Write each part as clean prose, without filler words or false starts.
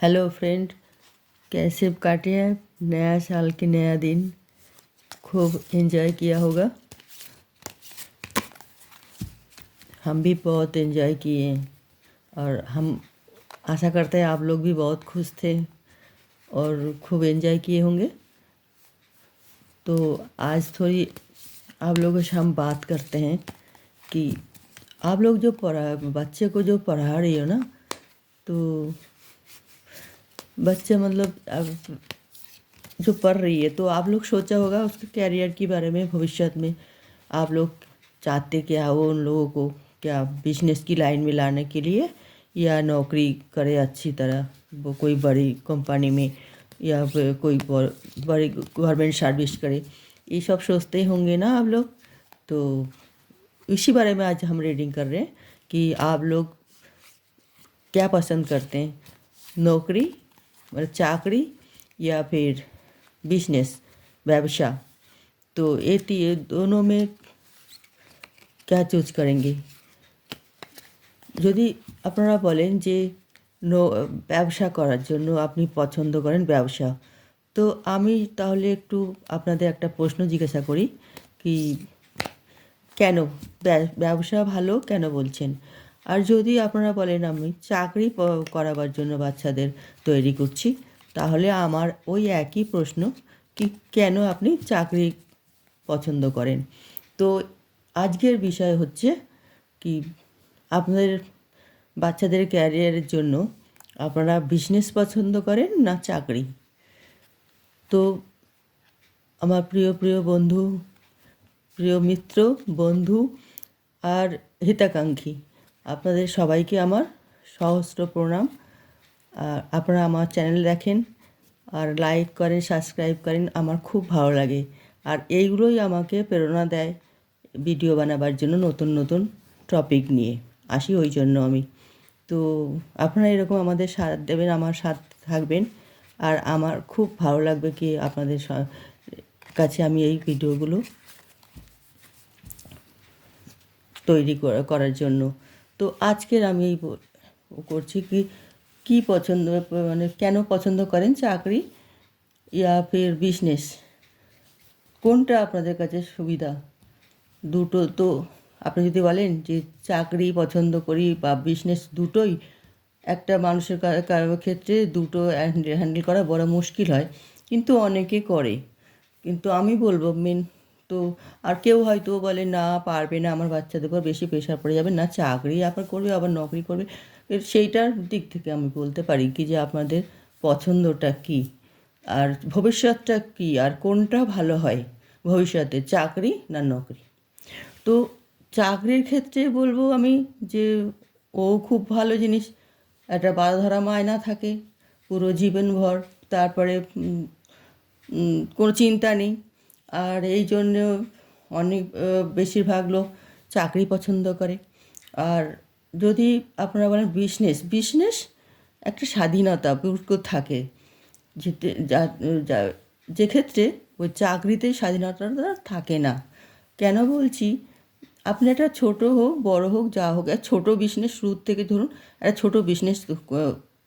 Hello friend, कैसे काटे हैं नया साल के नया दिन? खूब एंजॉय किया होगा। हम भी बहुत एंजॉय किए हैं और हम आशा करते हैं आप लोग भी बहुत खुश थे और खूब एंजॉय किए होंगे। तो आज थोड़ी आप लोगों से हम बात करते हैं कि आप लोग जो बच्चे को जो पढ़ा रही हो ना, तो बच्चे मतलब अब जो पढ़ रही है तो आप लोग सोचा होगा उसके कैरियर के बारे में। भविष्य में आप लोग चाहते क्या हो उन लोगों को, क्या बिजनेस की लाइन में लाने के लिए, या नौकरी करे अच्छी तरह वो कोई बड़ी कंपनी में, या फिर कोई बड़ी गवर्नमेंट सर्विस करे। ये सब सोचते होंगे ना आप लोग। तो इसी बारे में आज हम रीडिंग कर रहे हैं कि आप लोग क्या पसंद करते हैं, नौकरी मतलब चाकरी या फिर बिजनेस व्यवसा। तो ये दोनों में क्या চুজ করেंगे? যদি আপনারা বলেন যে ব্যবসা করার জন্য আপনি পছন্দ করেন ব্যবসা, তো আমি তাহলে একটু আপনাদের একটা প্রশ্ন জিজ্ঞাসা করি কি কেন ব্যবসা ভালো কেন বলছেন? আর যদি আপনারা বলেন আমি চাকরি করাবার জন্য বাচ্চাদের তৈরি করছি, তাহলে আমার ওই একই প্রশ্ন কি কেন আপনি চাকরি পছন্দ করেন। তো আজকের বিষয় হচ্ছে কি আপনাদের বাচ্চাদের ক্যারিয়ারের জন্য আপনারা বিজনেস পছন্দ করেন না চাকরি। তো আমার প্রিয় প্রিয় বন্ধু, প্রিয় মিত্র, বন্ধু আর হিতাকাঙ্ক্ষী, আপনাদের সবাইকে আমার সহস্র প্রণাম। আর আপনারা আমার চ্যানেল দেখেন আর লাইক করেন, সাবস্ক্রাইব করেন, আমার খুব ভালো লাগে। আর এইগুলোই আমাকে প্রেরণা দেয় ভিডিও বানাবার জন্য, নতুন নতুন টপিক নিয়ে আসি ওই জন্য আমি। তো আপনারা এরকম আমাদের সাথ দেবেন, আমার সাথ থাকবেন, আর আমার খুব ভালো লাগবে কি আপনাদের কাছে আমি এই ভিডিওগুলো তৈরি করার জন্য। তো আজকের আমি এই করছি কি কী পছন্দ, মানে কেন পছন্দ করেন চাকরি ইয়া ফির বিজনেস, কোনটা আপনাদের কাছে সুবিধা। দুটো তো আপনি যদি বলেন যে চাকরি পছন্দ করি বা বিজনেস, দুটোই একটা মানুষের ক্ষেত্রে দুটো হ্যান্ডেল করা বড় মুশকিল হয়, কিন্তু অনেকে করে। কিন্তু আমি বলবো মেন তো, আর কেউ হয়তো বলে না পারবে না, আমার বাচ্চাদের উপর বেশি প্রেশার পড়ে যাবে, না চাকরি আবার করবে আবার নকরি করবে। সেইটার দিক থেকে আমি বলতে পারি কি যে আপনাদের পছন্দটা কী আর ভবিষ্যৎটা কী আর কোনটা ভালো হয় ভবিষ্যতে, চাকরি না নকরি। তো চাকরির ক্ষেত্রে বলবো আমি যে ও খুব ভালো জিনিস, একটা বাঁধা ধরা মায়না থাকে পুরো জীবনভর, তারপরে কোনো চিন্তা নেই। আর এই জন্য অনেক বেশিরভাগ লোক চাকরি পছন্দ করে। আর যদি আপনারা বলেন বিজনেস, বিজনেস একটা স্বাধীনতা থাকে, যেতে যে ক্ষেত্রে ওই চাকরিতে স্বাধীনতাটা থাকে না। কেন বলছি, আপনি একটা ছোটো হোক বড় হোক যা হোক, এক ছোটো বিজনেস শুরুর থেকে ধরুন, একটা ছোটো বিজনেস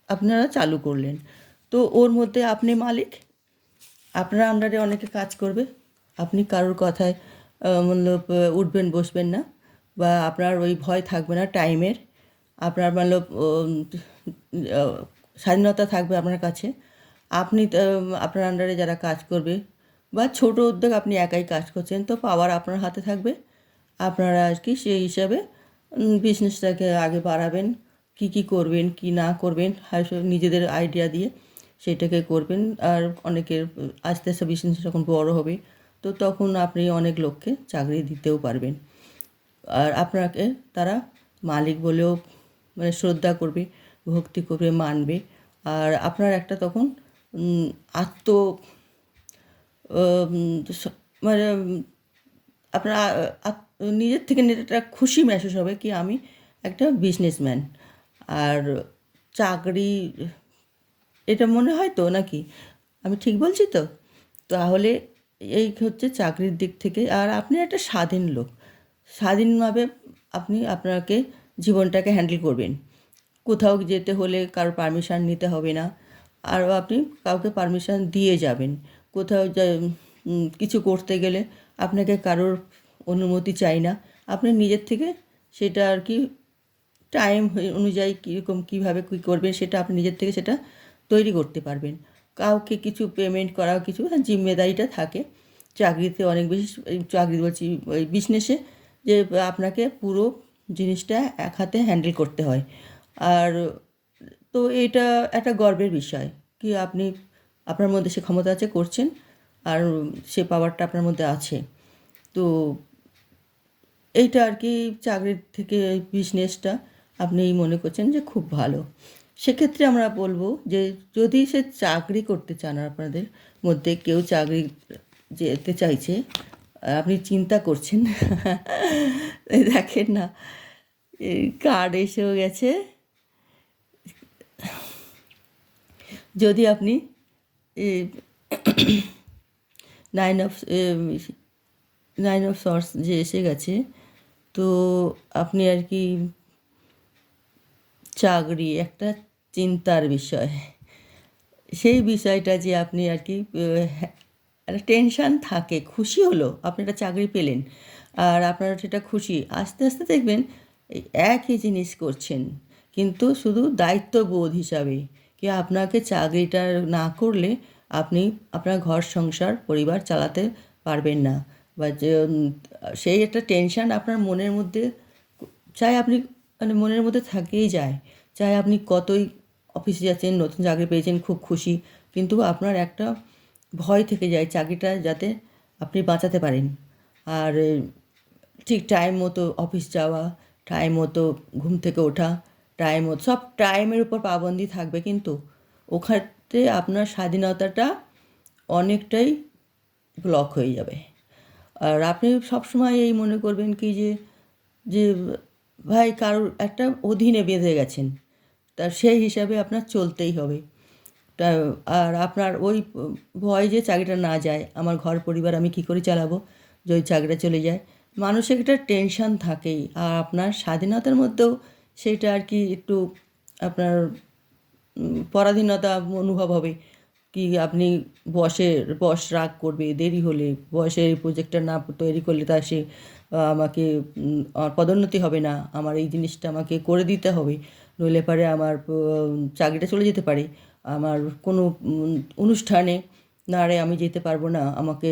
আপনারা চালু করলেন, তো ওর মধ্যে আপনি মালিক, আপনার আন্ডারে অনেকে কাজ করবে, আপনি কারোর কথায় মতলব উঠবেন বসবেন না, বা আপনার ওই ভয় থাকবে না টাইমের, আপনার মতলব স্বাধীনতা থাকবে আপনার কাছে। আপনি আপনার আন্ডারে যারা কাজ করবে বা ছোটো উদ্যোগ আপনি একাই কাজ করছেন, তো পাওয়ার আপনার হাতে থাকবে। আপনারা আর কি সেই হিসাবে বিজনেসটাকে আগে বাড়াবেন, কী করবেন কী না করবেন নিজেদের আইডিয়া দিয়ে সেটাকে করবেন। আর অনেকের আস্তে আস্তে বিজনেস যখন বড় হবে, তো তখন আপনি অনেক লোককে চাকরি দিতেও পারবেন, আর আপনাকে তারা মালিক বলেও মানে শ্রদ্ধা করবে, ভক্তি করবে, মানবে। আর আপনার একটা তখন আত্ম মানে আপনার নিজের থেকে একটা খুশি মেসেজ হবে কি আমি একটা বিজনেসম্যান। আর চাকরি, এটা মনে হয় তো নাকি আমি ঠিক বলছি তো? তাহলে এই হচ্ছে চাকরির দিক থেকে। আর আপনি একটা স্বাধীন লোক, স্বাধীনভাবে আপনি আপনাকে জীবনটাকে হ্যান্ডেল করবেন। কোথাও যেতে হলে কারোর পারমিশন নিতে হবে না, আরও আপনি কাউকে পারমিশন দিয়ে যাবেন। কোথাও কিছু করতে গেলে আপনাকে কারোর অনুমতি চাই না, আপনি নিজের থেকে সেটা আর কি টাইম অনুযায়ী কীরকম কীভাবে কী করবেন সেটা আপনি নিজের থেকে সেটা তৈরি করতে পারবেন। কাউকে কিছু পেমেন্ট করা কিছু জিম্মেদারিটা থাকে। চাকরিতে অনেক বেশি, চাকরি বলছি ওই বিজনেসে, যে আপনাকে পুরো জিনিসটা এক হাতে হ্যান্ডেল করতে হয়। আর তো এটা একটা গর্বের বিষয় কি আপনি আপনার মধ্যে সে ক্ষমতা আছে, করছেন, আর সে পাওয়ারটা আপনার মধ্যে আছে। তো এইটা আর কি চাকরির থেকে বিজনেসটা আপনি মনে করছেন যে খুব ভালো। সেক্ষেত্রে আমরা বলবো যে যদি সে চাকরি করতে চান, আপনাদের মধ্যে কেউ চাকরি যেতে চাইছে, আপনি চিন্তা করছেন দেখেন না, এই কার্ড এসেও গেছে। যদি আপনি নাইন অফ সর্টস যে এসে গেছে, তো আপনি আর কি চাকরি একটা চিন্তার বিষয়, সেই বিষয়টা যে আপনি আর কি একটা টেনশান থাকে। খুশি হলো আপনি একটা চাকরি পেলেন, আর আপনার সেটা খুশি, আস্তে আস্তে দেখবেন এই একই জিনিস করছেন, কিন্তু শুধু দায়িত্ববোধ হিসাবে, কি আপনাকে চাকরিটা না করলে আপনি আপনার ঘর সংসার পরিবার চালাতে পারবেন না, বা যে সেই একটা টেনশান আপনার মনের মধ্যে, চাই আপনি মানে মনের মধ্যে থাকেই যায়। চাই আপনি কতই অফিসে যাচ্ছেন, নতুন চাকরি পেয়েছেন, খুব খুশি, কিন্তু আপনার একটা ভয় থেকে যায় চাকরিটা যাতে আপনি বাঁচাতে পারেন। আর ঠিক টাইম মতো অফিস যাওয়া, টাইম মতো ঘুম থেকে ওঠা, টাইম মতো সব টাইমের উপর পাবন্দি থাকবে, কিন্তু ওখানে আপনার স্বাধীনতাটা অনেকটাই ব্লক হয়ে যাবে। আর আপনি সবসময় এই মনে করবেন কি যে যে ভাই কারোর একটা অধীনে বেঁধে গেছেন, তার সেই হিসাবে আপনার চলতেই হবে। তা আর আপনার ওই ভয় যে চাকরিটা না যায়, আমার ঘর পরিবার আমি কী করে চালাবো যদি চাকরিটা চলে যায়, মানুষের একটা টেনশান থাকেই। আর আপনার স্বাধীনতার মধ্যেও সেইটা আর কি একটু আপনার পরাধীনতা অনুভব হবে, কি আপনি বস রাগ করবে দেরি হলে, বসের এই প্রজেক্টটা না তৈরি করলে তা সে আমাকে পদোন্নতি হবে না, আমার এই জিনিসটা আমাকে করে দিতে হবে, নইলে পারে আমার চাকরিটা চলে যেতে পারে, আমার কোনো অনুষ্ঠানে না রে আমি যেতে পারবো না, আমাকে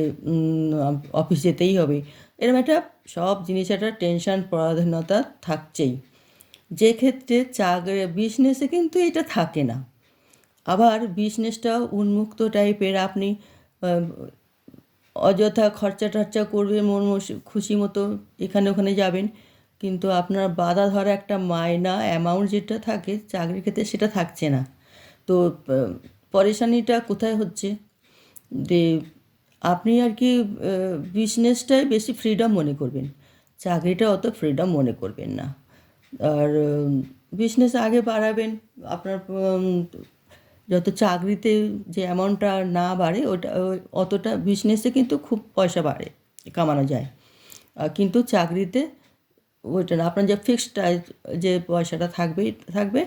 অফিস যেতেই হবে। এরকম একটা সব জিনিস একটা টেনশান পরাধীনতা থাকছেই, যে ক্ষেত্রে বিজনেসে কিন্তু এটা থাকে না। আবার বিজনেসটাও উন্মুক্ত টাইপের, আপনি অযথা খরচা টরচা করবে মন খুশি মতো এখানে ওখানে যাবেন, কিন্তু আপনার বাঁধা ধরা একটা মাইনা অ্যামাউন্ট যেটা থাকে চাকরির ক্ষেত্রে সেটা থাকছে না। তো পরেশানিটা কোথায় হচ্ছে যে আপনি আর কি বিজনেসটাই বেশি ফ্রিডম মনে করবেন, চাকরিটা অত ফ্রিডম মনে করবেন না। আর বিজনেস আগে বাড়াবেন, আপনার যত চাকরিতে যে অ্যামাউন্টটা না বাড়ে ওটা অতটা বিজনেসে কিন্তু খুব পয়সা বাড়ে, কামানো যায়, কিন্তু চাকরিতে ওইটা না, আপনার যে ফিক্সড যে পয়সাটা থাকবে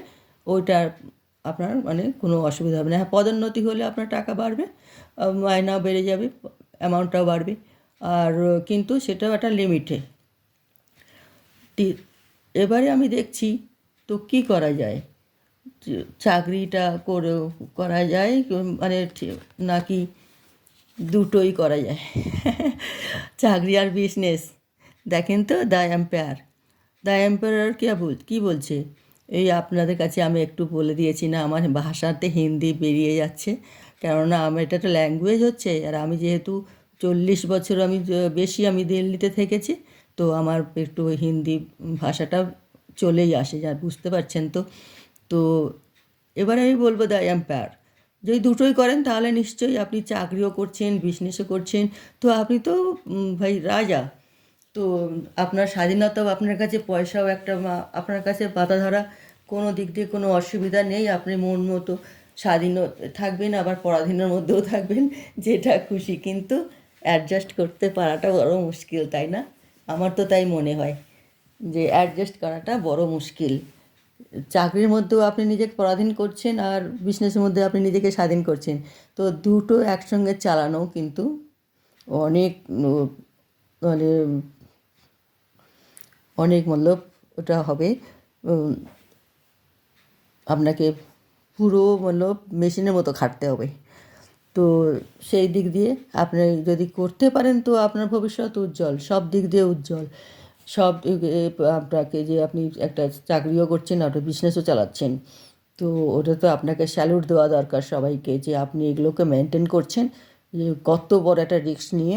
ওইটা আপনার মানে কোনো অসুবিধা হবে না। হ্যাঁ, পদোন্নতি হলে আপনার টাকা বাড়বে, মাইনাও বেড়ে যাবে, অ্যামাউন্টটাও বাড়বে, আর কিন্তু সেটাও একটা লিমিটে। এবারে আমি দেখছি তো কী করা যায়, চাকরিটা করা যায় মানে নাকি দুটোই করা যায় চাকরি আর বিজনেস। দেখেন তো দ্য এম্পায়ার কী বলছে, এই আপনাদের কাছে আমি একটু বলে দিয়েছি না, আমার ভাষাতে হিন্দি বেরিয়ে যাচ্ছে, কেননা আমার এটা একটা ল্যাঙ্গুয়েজ হচ্ছে, আর আমি যেহেতু 40 বছর বেশি আমি দিল্লিতে থেকেছি, তো আমার একটু হিন্দি ভাষাটা চলেই আসে, যা বুঝতে পারছেন তো। তো এবার আমি বলবো দ্য এম্পায়ার, যদি দুটোই করেন তাহলে নিশ্চয়ই আপনি চাকরিও করছেন, বিজনেসও করছেন, তো আপনি তো ভাই রাজা। তো আপনার স্বাধীনতাও, আপনার কাছে পয়সাও একটা, আপনার কাছে বাধা ধরা কোনো দিক দিয়ে কোনো অসুবিধা নেই, আপনি মন মতো স্বাধীন থাকবেন, আবার পরাধীনের মধ্যেও থাকবেন, যেটা খুশি, কিন্তু অ্যাডজাস্ট করতে পারাটা বড় মুশকিল, তাই না? আমার তো তাই মনে হয় যে অ্যাডজাস্ট করাটা বড় মুশকিল। চাকরির মধ্যেও আপনি নিজেকে পরাধীন করছেন, আর বিজনেসের মধ্যে আপনি নিজেকে স্বাধীন করছেন। তো দুটো একসঙ্গে চালানো কিন্তু অনেক মানে অনেক মতলব ওটা হবে, আপনাকে পুরো মতলব মেশিনের মতো খাটতে হবে। তো সেই দিক দিয়ে আপনি যদি করতে পারেন তো আপনার ভবিষ্যৎ উজ্জ্বল, সব দিক দিয়ে উজ্জ্বল। সব আপনাকে যে আপনি একটা চাকরিও করছেন, একটা বিজনেসও চালাচ্ছেন, তো ওটা তো আপনাকে স্যালুট দেওয়া দরকার সবাইকে, যে আপনি এগুলোকে মেনটেন করছেন, যে কত বড় একটা রিস্ক নিয়ে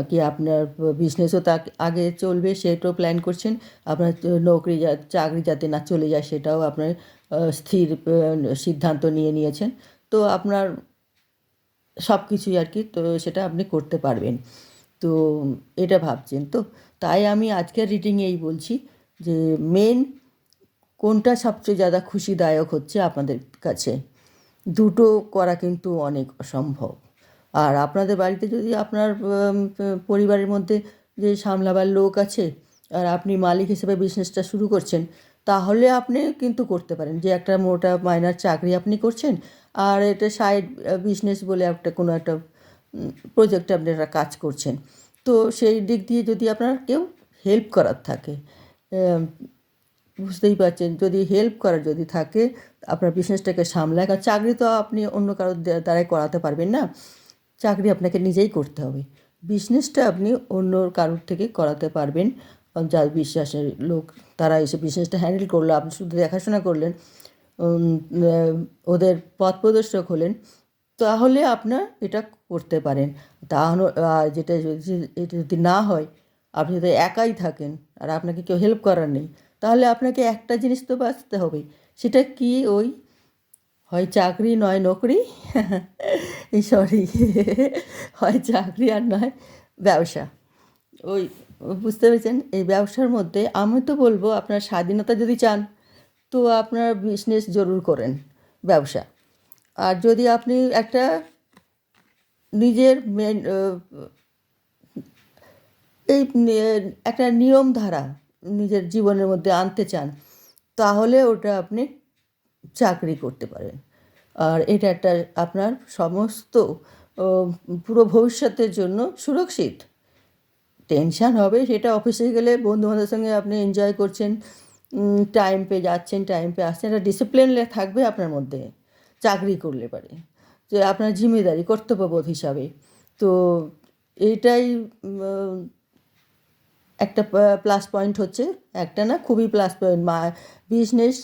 কি আপনার বিজনেসও তা আগে চলবে সেটাও প্ল্যান করছেন, আপনার নৌকরি চাকরি যাতে না চলে যায় সেটাও আপনার স্থির সিদ্ধান্ত নিয়েছেন। তো আপনার সব কিছুই আর কি, তো সেটা আপনি করতে পারবেন। তো এটা ভাবছেন তো, তাই আমি আজকের রিডিংয়ে এই বলছি যে মেন কোনটা সবচেয়ে ज़्यादा খুশিদায়ক হচ্ছে আপনাদের কাছে। দুটো করা কিন্তু অনেক অসম্ভব। আর আপনাদের বাড়িতে যদি আপনার পরিবারের মধ্যে যে সামলাবার লোক আছে, আর আপনি মালিক হিসেবে বিজনেসটা শুরু করছেন, তাহলে আপনি কিন্তু করতে পারেন যে একটা মোটা মাইনার চাকরি আপনি করছেন, আর এটা সাইড বিজনেস বলে একটা কোনো একটা প্রজেক্টে আপনি একটা কাজ করছেন। তো সেই দিক দিয়ে যদি আপনার কেউ হেল্প করার থাকে, বুঝতেই পারছেন, যদি হেল্প করার যদি থাকে আপনার বিজনেসটাকে সামলায়, কারণ চাকরি তো আপনি অন্য কারোর দ্বারাই করাতে পারবেন না, চাকরি আপনাকে নিজেই করতে হবে। বিজনেসটা আপনি অন্য কারোর থেকে করাতে পারবেন, যার বিশ্বাসের লোক তারা এসে বিজনেসটা হ্যান্ডেল করলো, আপনি শুধু দেখাশোনা করলেন, ওদের পথ প্রদর্শক হলেন, তাহলে আপনার এটা করতে পারেন। তাহলে যেটা এটা যদি না হয়, আপনি যদি একাই থাকেন আর আপনাকে কেউ হেল্প করার নেই, তাহলে আপনাকে একটা জিনিস তো বাঁচতে হবে। সেটা কি? ওই হয় চাকরি নয় নকরি, সরি, হয় চাকরি আর নয় ব্যবসা। ওই বুঝতে পেরেছেন? এই ব্যবসার মধ্যে আমি তো বলবো, আপনার স্বাধীনতা যদি চান তো আপনার বিজনেস জরুর করেন, ব্যবসা। আর যদি আপনি একটা নিজের এই একটা নিয়ম ধারা নিজের জীবনের মধ্যে আনতে চান, তাহলে ওটা আপনি চাকরি করতে পারেন। আর এটা একটা আপনার সমস্ত পুরো ভবিষ্যতের জন্য সুরক্ষিত। টেনশান হবে সেটা অফিসে গেলে, বন্ধুবান্ধবের সঙ্গে আপনি এনজয় করছেন, টাইম পেয়ে যাচ্ছেন, টাইম পেয়ে আসছেন, একটা ডিসিপ্লিন থাকবে আপনার মধ্যে চাকরি করলে পারে, যে আপনার জিম্মেদারি কর্তব্যবোধ হিসাবে। তো এইটাই একটা প্লাস পয়েন্ট হচ্ছে, একটা না, খুবই প্লাস পয়েন্ট। বিজনেস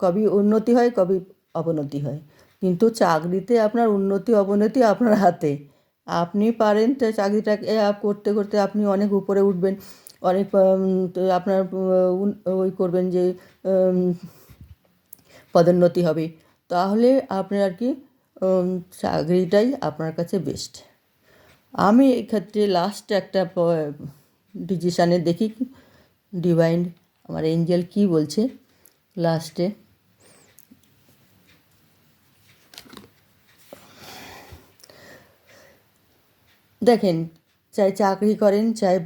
কবি উন্নতি হয়, কবি অবনতি হয়, কিন্তু চাকরিতে আপনার উন্নতি অবনতি আপনার হাতে। আপনি পারেন তো চাকরিটাকে করতে করতে আপনি অনেক উপরে উঠবেন, অনেক তো আপনার ওই করবেন যে পদোন্নতি হবে, তাহলে আপনার আর কি চাকরিটাই আপনার কাছে বেস্ট। আমি এক্ষেত্রে লাস্ট একটা ডিসিশানে দেখি ডিভাইন আমার এঞ্জেল কি বলছে লাস্টে। দেখেন, চাই চাকরি করেন চাই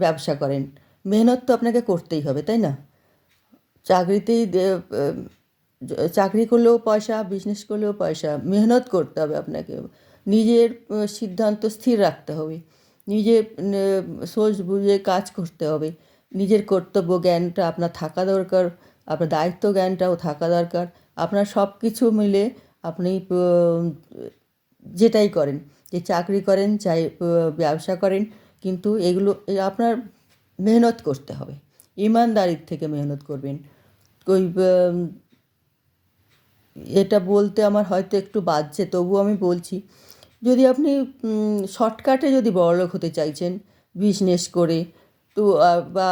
ব্যবসা করেন, মেহনত তো আপনাকে করতেই হবে, তাই না? চাকরিতেই চাকরি করলেও পয়সা, বিজনেস করলেও পয়সা, মেহনত করতে হবে আপনাকে, নিজের সিদ্ধান্ত স্থির রাখতে হবে, নিজের সোচ বুঝে কাজ করতে হবে, নিজের কর্তব্য জ্ঞানটা আপনার থাকা দরকার, আপনার দায়িত্ব জ্ঞানটাও থাকা দরকার। আপনার সব কিছু মিলে আপনি যেটাই করেন, যে চাকরি করেন চাই ব্যবসা করেন, কিন্তু এগুলো আপনার মেহনত করতে হবে, ইমানদারির থেকে মেহনত করবেন। ওই এটা বলতে আমার হয়তো একটু বাজছে, তবুও আমি বলছি, যদি আপনি শর্টকাটে যদি বড়লোক হতে চাইছেন বিজনেস করে, তো বা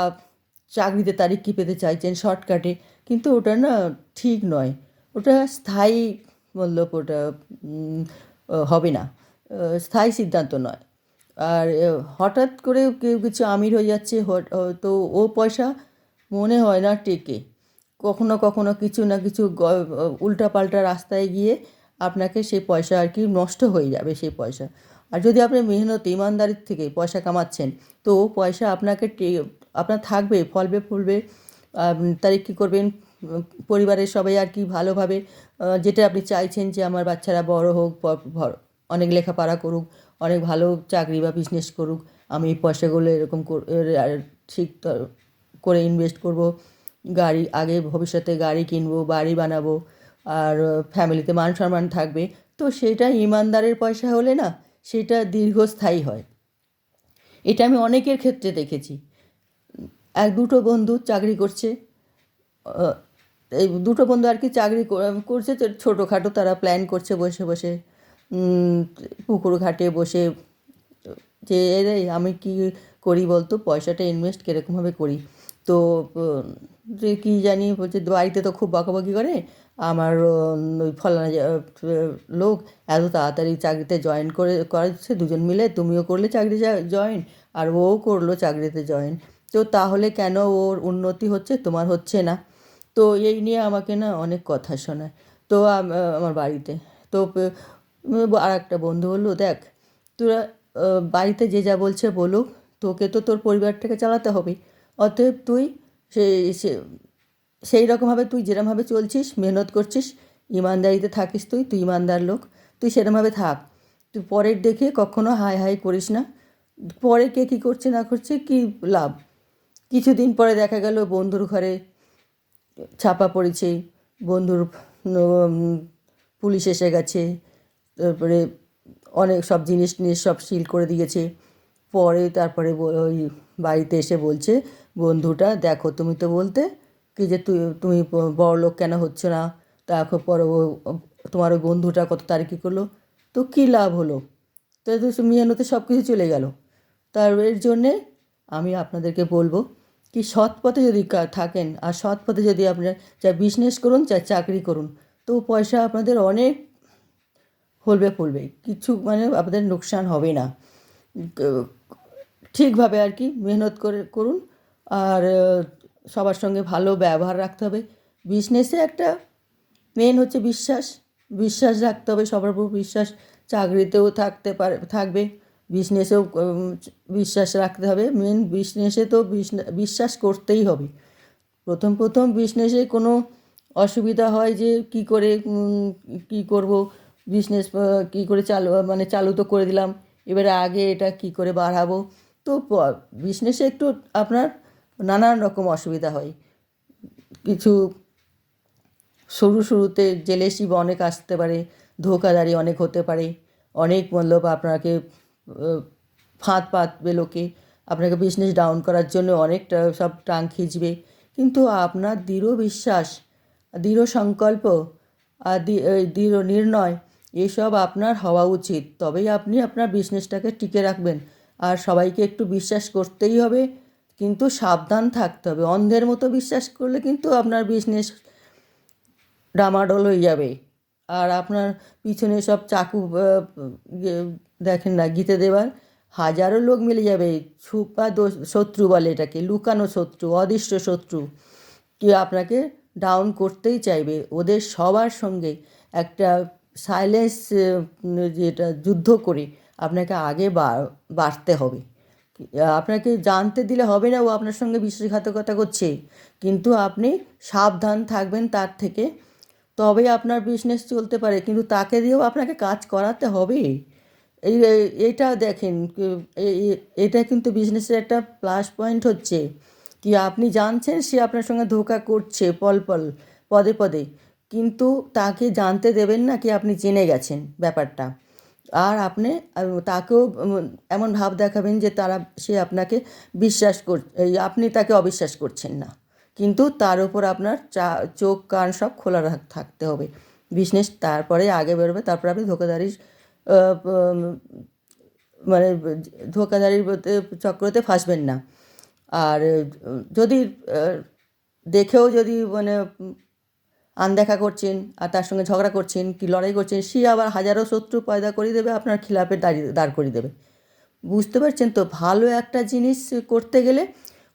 চাকরিতে তারিকি পেতে চাইছেন শর্টকাটে, কিন্তু ওটা না ঠিক নয়, ওটা স্থায়ী মতলব ওটা হবে না, স্থায়ী সিদ্ধান্ত নয়। আর হঠাৎ করে কেউ কিছু আমির হয়ে যাচ্ছে, তো ও পয়সা মনে হয় না টেকে, কখনো কখনো কিছু না কিছু উল্টাপাল্টা রাস্তায় গিয়ে আপনাকে সেই পয়সা আর কি নষ্ট হয়ে যাবে সেই পয়সা। আর যদি আপনি মেহনত ইমানদারির থেকে পয়সা কামাচ্ছেন, তো পয়সা আপনাকে আপনার থাকবে, ফলবে ফুলবে, তারিখ কী করবেন, পরিবারের সবাই আর কি ভালোভাবে যেটা আপনি চাইছেন যে আমার বাচ্চারা বড় হোক, অনেক লেখাপড়া করুক, অনেক ভালো চাকরি বা বিজনেস করুক, আমি এই পয়সাগুলো এরকম ঠিক করে ইনভেস্ট করব, গাড়ি আগে ভবিষ্যতে গাড়ি কিনবো, বাড়ি বানাবো, আর ফ্যামিলিতে মান সম্মান থাকবে। তো সেটা ইমানদারের পয়সা হলে না সেটা দীর্ঘস্থায়ী হয়। এটা আমি অনেকের ক্ষেত্রে দেখেছি। এক দুটো বন্ধু চাকরি করছে, এই দুটো বন্ধু আর কি চাকরি করছে, ছোটোখাটো তারা প্ল্যান করছে বসে বসে, পুকুর ঘাটে বসে, যে রে আমি কি করি বলতো, পয়সাটা ইনভেস্ট কীরকমভাবে করি। তো যে কী জানি বলছে, বাড়িতে তো খুব বকাবকি করে, আমার ওই ফলানা লোক এত তাড়াতাড়ি চাকরিতে জয়েন করাচ্ছে, দুজন মিলে, তুমিও করলে চাকরি জয়েন আর ও করলো চাকরিতে জয়েন, তো তাহলে কেন ওর উন্নতি হচ্ছে তোমার হচ্ছে না? তো এই নিয়ে আমাকে না অনেক কথা শোনায়। তো আমার বাড়িতে তো আর একটা বন্ধু বললো, দেখ তোরা বাড়িতে যে যা বলছে বলুক, তোকে তো তোর পরিবারটাকে চালাতে হবে, অতএব তুই সেই রকমভাবে তুই যেরমভাবে চলছিস, মেহনত করছিস, ইমানদারিতে থাকিস, তুই ইমানদার লোক, তুই সেরমভাবে থাক। তুই পরের দেখে কখনো হাই হাই করিস না। পরে কে কী করছে না করছে কী লাভ? কিছুদিন পরে দেখা গেল বন্ধুর ঘরে ছাপা পড়েছে, বন্ধুর পুলিশ এসে গেছে, তারপরে অনেক সব জিনিস সব সিল করে দিয়েছে। পরে তারপরে ওই বাড়িতে এসে বলছে বন্ধুটা, দেখো তুমি তো বলতে কি যে তুমি বড়লোক কেন হচ্ছে না, তারপর পরে তোমার ওই বন্ধুটা কত তারিখে করলো, তো কী লাভ হলো? তো মেহনতে সব কিছু চলে গেল। তার এর জন্যে আমি আপনাদেরকে বলবো কি, সৎ পথে যদি থাকেন, আর সৎ পথে যদি আপনার যা বিজনেস করুন, যা চাকরি করুন, তো পয়সা আপনাদের অনেক ফুলবে, কিছু মানে আপনাদের লোকসান হবে না। ঠিকভাবে আর কি মেহনত করুন, আর সবার সঙ্গে ভালো ব্যবহার রাখতে হবে। বিজনেসে একটা মেন হচ্ছে বিশ্বাস রাখতে হবে, সবার উপর বিশ্বাস। চাকরিতেও থাকবে, বিজনেসেও বিশ্বাস রাখতে হবে। মেন বিজনেসে তো বিশ্বাস করতেই হবে। প্রথম বিজনেসে কোনো অসুবিধা হয় যে কী করে কী করব, বিজনেস কী করে চালু তো করে দিলাম, এবারে আগে এটা কী করে বাড়াবো। তো বিজনেসে একটু আপনার নানান রকম অসুবিধা হয়। কিছু শুরুতে জেলেসি অনেক আসতে পারে, ধোঁকাধড়ি অনেক হতে পারে, অনেক মতলব আপনাকে ফাঁদ পাতবে লোকে, আপনাকে বিজনেস ডাউন করার জন্য অনেকটা সব টাং খিঁচবে। কিন্তু আপনার দৃঢ় বিশ্বাস, দৃঢ় সংকল্প আর দৃঢ় নির্ণয়, এসব আপনার হওয়া উচিত। তবেই আপনি আপনার বিজনেসটাকে টিকে রাখবেন। আর সবাইকে একটু বিশ্বাস করতেই হবে, কিন্তু সাবধান থাকতে হবে। অন্ধের মতো বিশ্বাস করলে কিন্তু আপনার বিজনেস ডামাডোল হয়ে যাবে। আর আপনার পিছনে সব চাকু দেখেন না গিতে দেওয়ার, হাজারো লোক মিলে যাবে, ছুপা শত্রু বলে এটাকে, লুকানো শত্রু, অদৃশ্য শত্রু, কি আপনাকে ডাউন করতেই চাইবে। ওদের সবার সঙ্গে একটা সাইলেন্স, যেটা যুদ্ধ করে আপনাকে আগে বাড়তে হবে। আপনাকে জানতে দিলে হবে না ও আপনার সঙ্গে বিশ্বাসঘাতকতা করছে, কিন্তু আপনি সাবধান থাকবেন তার থেকে, তবেই আপনার বিজনেস চলতে পারে। কিন্তু তাকে দিয়েও আপনাকে কাজ করাতে হবে। এইটা দেখেন, এটা কিন্তু বিজনেসের একটা প্লাস পয়েন্ট হচ্ছে কি, আপনি জানছেন সে আপনার সঙ্গে ধোঁকা করছে পদে পদে, কিন্তু তাকে জানতে দেবেন না কি আপনি জেনে গেছেন ব্যাপারটা। আর আপনি তাকেও এমন ভাব দেখাবেন যে সে আপনাকে আপনি তাকে অবিশ্বাস করছেন না, কিন্তু তার উপর আপনার চোখ কান সব খোলা থাকতে হবে। বিজনেস তারপরে আগে বেরোবে, তারপর আপনি মানে ধোকাধারির চক্রতে ফাঁসবেন না। আর যদি দেখেও যদি মানে আনদেখা করছেন আর তার সঙ্গে ঝগড়া করছেন কি লড়াই করছেন, সে আবার হাজারো শত্রু পয়দা করে দেবে, আপনার খিলাফে দাঁড় করিয়ে দেবে। বুঝতে পারছেন তো? ভালো একটা জিনিস করতে গেলে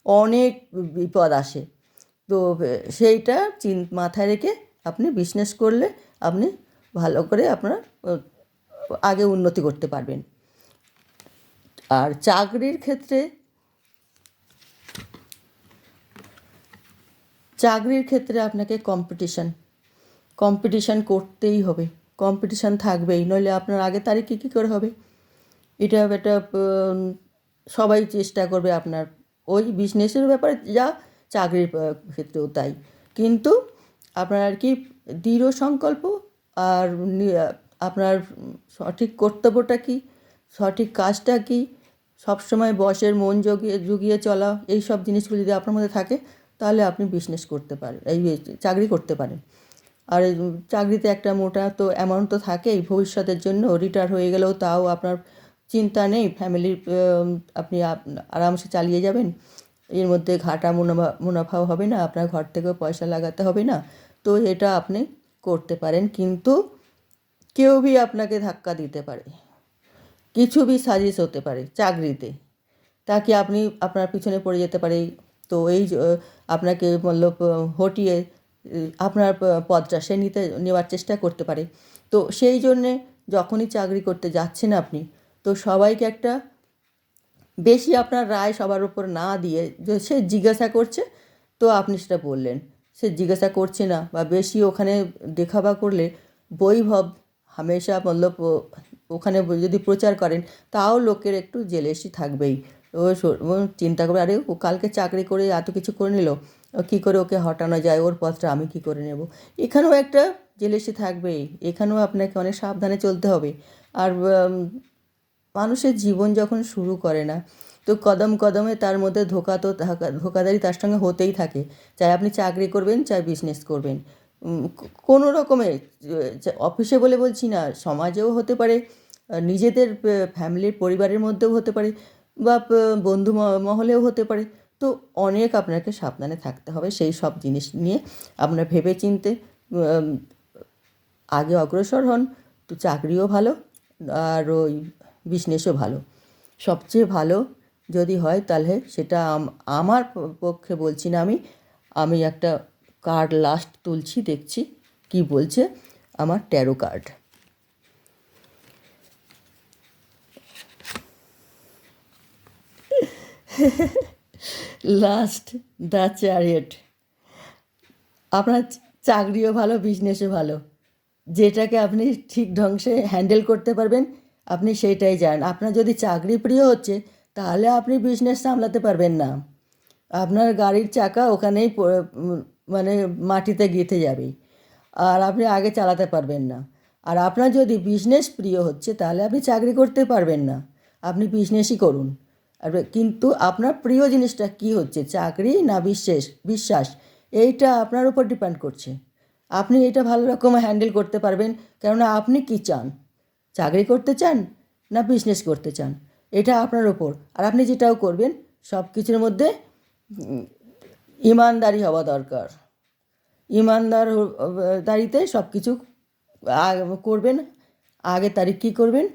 অনেক বিপদ আসে। তো সেইটা মাথায় রেখে আপনি বিজনেস করলে আপনি ভালো করে আপনার আগে উন্নতি করতে পারবেন। আর চাকরির ক্ষেত্রে চাকরির ক্ষেত্রে আপনাকে কম্পিটিশান করতেই হবে, কম্পিটিশান থাকবেই, নইলে আপনার আগের তারিখে কী করে হবে? এটা একটা সবাই চেষ্টা করবে আপনার ওই বিজনেসের ব্যাপারে যা, চাকরির ক্ষেত্রেও তাই। কিন্তু আপনার আর কি দৃঢ় সংকল্প আর আপনার সঠিক কর্তব্যটা কী, সঠিক কাজটা কী, সবসময় বসের মন জুগিয়ে চলা, এই সব জিনিসগুলো যদি আপনার মধ্যে থাকে তাহলে আপনি বিজনেস করতে পারেন, এই চাকরি করতে পারেন। আর চাকরিতে একটা মোটা তো অ্যামাউন্ট তো থাকেই ভবিষ্যতের জন্য, রিটায়ার হয়ে গেলেও তাও আপনার চিন্তা নেই, ফ্যামিলির আপনি আরামসে চালিয়ে যাবেন, এর মধ্যে ঘাটা মুনাফাও হবে না, আপনার ঘর থেকেও পয়সা লাগাতে হবে না। তো এটা আপনি করতে পারেন, কিন্তু কেউ ভি আপনাকে ধাক্কা দিতে পারে, কিছু ভি সাজিশ হতে পারে চাকরিতে, তাকে আপনি আপনার পিছনে পড়ে যেতে পারে। তো এই আপনাকে মতলব হটিয়ে আপনার পদটা সে নেওয়ার চেষ্টা করতে পারে। তো সেই জন্যে যখনই চাকরি করতে যাচ্ছেন আপনি, তো সবাইকে একটা বেশি আপনার রায় সবার উপর না দিয়ে, যে সে জিজ্ঞাসা করছে তো আপনি সেটা বললেন, সে জিজ্ঞাসা করছে না বা বেশি ওখানে দেখাবা করলে বৈভব হামেশা মতলব ওখানে যদি প্রচার করেন তাও লোকের একটু জেলেসি থাকবেই। ও চিন্তা করবে, আরে ও কালকে চাকরি করে এত কিছু করে নিল, কী করে ওকে হটানো যায়, ওর পথটা আমি কী করে নেব, এখানেও একটা জেলেসি থাকবেই, এখানেও আপনাকে অনেক সাবধানে চলতে হবে। আর মানুষের জীবন যখন শুরু করে না, তো কদম কদমে তার মধ্যে ধোকাদারি তার সঙ্গে হতেই থাকে, চাই আপনি চাকরি করবেন চাই বিজনেস করবেন, কোনো রকমে অফিসে বলে বলছি না, সমাজেও হতে পারে, নিজেদের ফ্যামিলির পরিবারের মধ্যেও হতে পারে, বা বন্ধু মহলেও হতে পারে। তো অনেক আপনাকে সাবধানে থাকতে হবে সেই সব জিনিস নিয়ে, আপনার ভেবে চিনতে আগে অগ্রসর হন। তো চাকরিও ভালো আর ওই বিজনেসও ভালো, সবচেয়ে ভালো যদি হয় তাহলে সেটা আমার পক্ষে বলছি না, আমি একটা কার্ড লাস্ট তুলছি, দেখছি কি বলছে আমার taro card. Last the chariot. আপনার চাকরিও ভালো, বিজনেসও ভালো, যেটাকে আপনি ঠিক ঢংসে হ্যান্ডেল করতে পারবেন আপনি সেইটাই যান। আপনার যদি চাকরি প্রিয় হচ্ছে তাহলে আপনি বিজনেস সামলাতে পারবেন না, আপনার গাড়ির চাকা ওখানেই মানে মাটিতে গেঁথে যাবে, আর আপনি আগে চালাতে পারবেন না। আর আপনার যদি বিজনেস প্রিয় হচ্ছে তাহলে আপনি চাকরি করতে পারবেন না, আপনি বিজনেসই করুন। আর কিন্তু আপনার প্রিয় জিনিসটা কী হচ্ছে, চাকরি না বিশ্বাস, এইটা আপনার উপর ডিপেন্ড করছে। আপনি এটা ভালো রকম হ্যান্ডেল করতে পারবেন, কেননা আপনি কী চান, চাকরি করতে চান না বিজনেস করতে চান, এটা আপনার ওপর। আর আপনি যেটাও করবেন সব কিছুর মধ্যে ইমানদারি হওয়া দরকার, দাঁড়িতে সব কিছু করবেন। আগে তারিখ কী করবেন,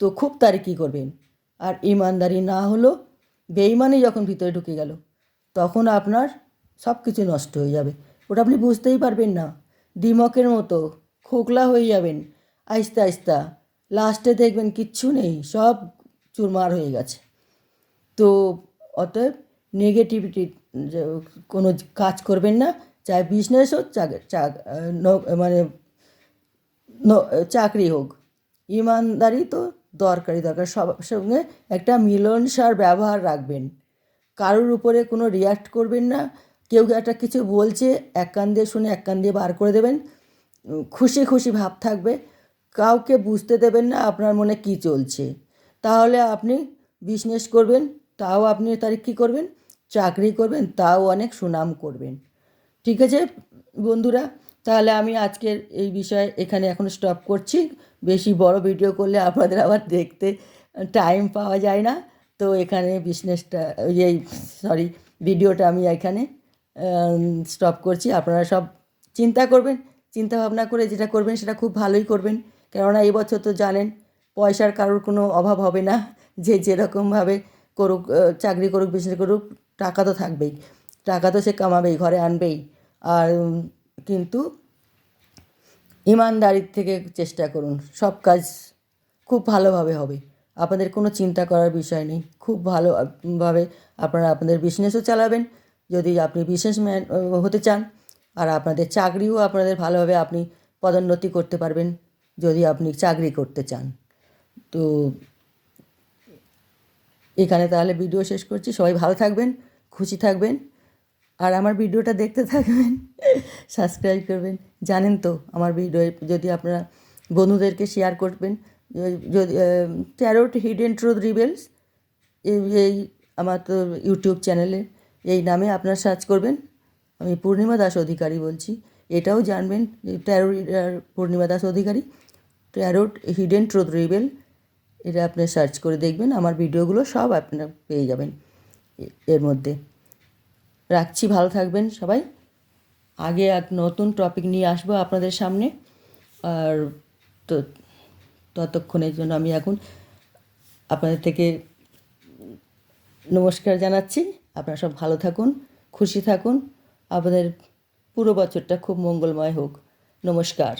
তো খুব তারিখ কী করবেন, আর ইমানদারি না হলো, বেইমানি যখন ভিতরে ঢুকে গেল তখন আপনার সব কিছু নষ্ট হয়ে যাবে, ওটা আপনি বুঝতেই পারবেন না, দিমকের মতো খোকলা হয়ে যাবেন আস্তে আস্তে, লাস্টে দেখবেন কিচ্ছু নেই, সব চুরমার হয়ে গেছে। তো অতএব নেগেটিভিটি কোনো কাজ করবেন না, চাই বিজনেস হোক মানে চাকরি হোক, ইমানদারি তো দরকার, সবার সঙ্গে একটা মিলনসার ব্যবহার রাখবেন, কারোর উপরে কোনো রিয়্যাক্ট করবেন না, কেউ একটা কিছু বলছে এক কান দিয়ে শুনে এক কান দিয়ে বার করে দেবেন, খুশি খুশি ভাব থাকবে, কাউকে বুঝতে দেবেন না আপনার মনে কী চলছে, তাহলে আপনি বিজনেস করবেন তাও আপনি তারিখ কী করবেন, চাকরি করবেন তাও অনেক সুনাম করবেন। ঠিক আছে বন্ধুরা, তাহলে আমি আজকের এই বিষয়ে এখানে এখন স্টপ করছি, বেশি বড় ভিডিও করলে আপনাদের আবার দেখতে টাইম পাওয়া যায় না। তো এখানে বিজনেসটা এই সরি ভিডিওটা আমি এখানে স্টপ করছি। আপনারা সব চিন্তা করবেন, চিন্তা ভাবনা করে যেটা করবেন সেটা খুব ভালোই করবেন, কেননা এই বছর তো জানেন পয়সার কারোর কোনো অভাব হবে না, যে যেরকমভাবে করুক, চাকরি করুক বিজনেস করুক, টাকা তো থাকবেই, টাকা তো সে কামাবেই, ঘরে আনবেই। আর কিন্তু ইমানদারির থেকে চেষ্টা করুন, সব কাজ খুব ভালোভাবে হবে, আপনাদের কোনো চিন্তা করার বিষয় নেই, খুব ভালোভাবে আপনারা আপনাদের বিজনেসও চালাবেন, যদি আপনি বিজনেসম্যান হতে চান, আর আপনাদের চাকরিও আপনাদের ভালোভাবে আপনি পদোন্নতি করতে পারবেন যদি আপনি চাকরি করতে চান। তো এখানে তাহলে ভিডিও শেষ করছি। সবাই ভালো থাকবেন, খুশি থাকবেন, আর আমার ভিডিওটা দেখতে থাকবেন, সাবস্ক্রাইব করবেন। জানেন তো আমার ভিডিও যদি আপনারা বন্ধুদেরকে শেয়ার করবেন, যদি ট্যারোট হিডেন ট্রুথ রিভেলস এই আমার তো ইউটিউব চ্যানেলে এই নামে আপনারা সার্চ করবেন। আমি পূর্ণিমা দাস অধিকারী বলছি। এটাও জানবেন ট্যারো পূর্ণিমা দাস অধিকারী, ট্যারোট হিডেন ট্রুথ রিভেল, এটা আপনি সার্চ করে দেখবেন। আমার ভিডিওগুলো সব আপনারা পেয়ে যাবেন এর মধ্যে। রাখছি, ভালো থাকবেন সবাই। আগে এক নতুন টপিক নিয়ে আসবো আপনাদের সামনে। আর তো ততক্ষণের জন্য আমি এখন আপনাদের থেকে নমস্কার জানাচ্ছি। আপনারা সব ভালো থাকুন, খুশি থাকুন, আপনাদের পুরো বছরটা খুব মঙ্গলময় হোক। নমস্কার।